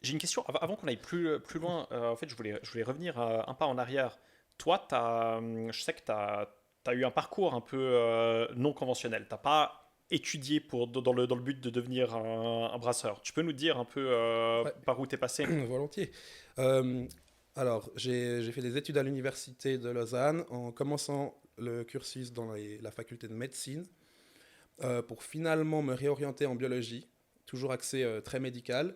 J'ai une question, avant qu'on aille plus loin, en fait je voulais revenir un pas en arrière. Toi, je sais que tu as eu un parcours un peu non conventionnel. T'as pas étudié dans le but de devenir un brasseur. Tu peux nous dire un peu Ouais, par où t'es passé? volontiers. Euh, alors, j'ai fait des études à l'université de Lausanne en commençant le cursus dans la faculté de médecine pour finalement me réorienter en biologie, toujours axé très médical,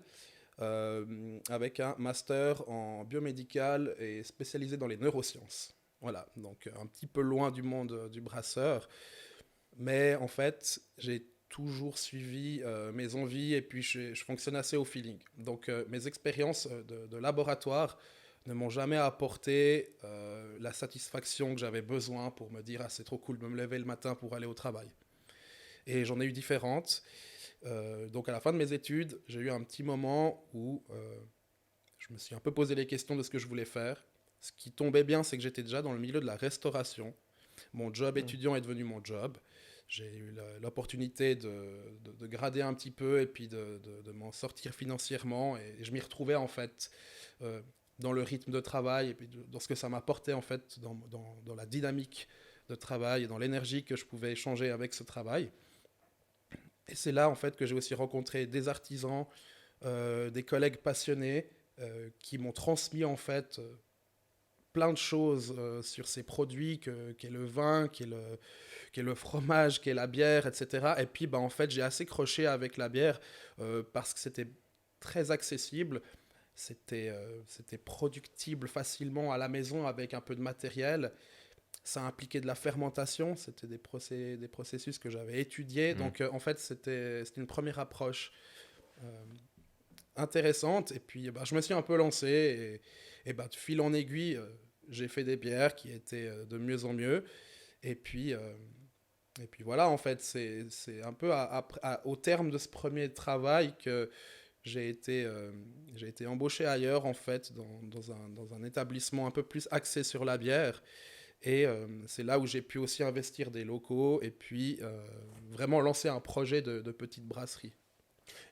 avec un master en biomédical et spécialisé dans les neurosciences. Voilà, donc un petit peu loin du monde du brasseur, mais en fait, j'ai toujours suivi mes envies et puis je fonctionne assez au feeling. Donc mes expériences de laboratoire ne m'ont jamais apporté la satisfaction que j'avais besoin pour me dire ah c'est trop cool de me lever le matin pour aller au travail. Et j'en ai eu différentes. Donc à la fin de mes études, j'ai eu un petit moment où je me suis un peu posé les questions de ce que je voulais faire. Ce qui tombait bien, c'est que j'étais déjà dans le milieu de la restauration. Mon job Hmm. étudiant est devenu mon job. J'ai eu l'opportunité de grader un petit peu et puis de m'en sortir financièrement. Et je m'y retrouvais en fait euh, dans le rythme de travail et puis dans ce que ça m'apportait en fait, dans la dynamique de travail et dans l'énergie que je pouvais échanger avec ce travail. Et c'est là en fait que j'ai aussi rencontré des artisans, des collègues passionnés qui m'ont transmis en fait plein de choses sur ces produits qu'est le vin, qu'est le fromage, qu'est la bière, etc. Et puis, bah, en fait, j'ai assez croché avec la bière parce que c'était très accessible, c'était productible facilement à la maison avec un peu de matériel. Ça impliquait de la fermentation, c'était des processus que j'avais étudiés. Hmm. Donc, en fait, c'était une première approche euh, intéressante. Et puis, bah, je me suis un peu lancé et bah, de fil en aiguille, j'ai fait des bières qui étaient de mieux en mieux. Et puis, euh, et puis voilà, en fait, c'est un peu au terme de ce premier travail que j'ai été, euh, j'ai été embauché ailleurs, en fait, dans un établissement un peu plus axé sur la bière. Et c'est là où j'ai pu aussi investir des locaux et puis vraiment lancer un projet de petite brasserie.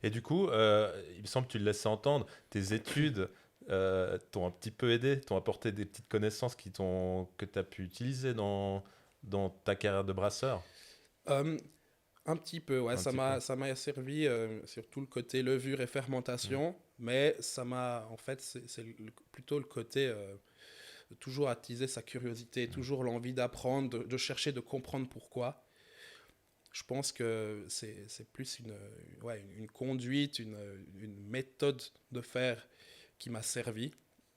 Et du coup, il me semble que tu le laissais entendre, tes études t'ont un petit peu aidé, t'ont apporté des petites connaissances que tu as pu utiliser dans ta carrière de brasseur, Euh, un petit peu, ouais, un petit peu. ça m'a servi sur tout le côté levure et Mm. fermentation, mais ça m'a, en fait, plutôt le côté toujours attiser sa curiosité, Mm. toujours l'envie d'apprendre, de chercher, de comprendre pourquoi. Je pense que c'est plus ouais, une conduite, une méthode de faire qui m'a servi.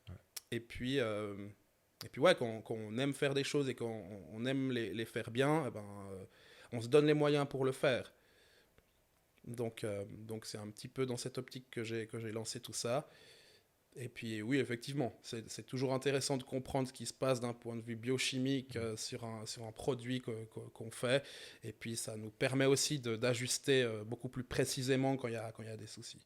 Ouais. Et puis ouais, quand on aime faire des choses et quand on aime les faire bien, eh ben, on se donne les moyens pour le faire. Donc c'est un petit peu dans cette optique que j'ai lancé tout ça. Et puis oui, effectivement, c'est toujours intéressant de comprendre ce qui se passe d'un point de vue biochimique sur un produit qu'on fait. Et puis ça nous permet aussi d'ajuster beaucoup plus précisément quand il y a des soucis.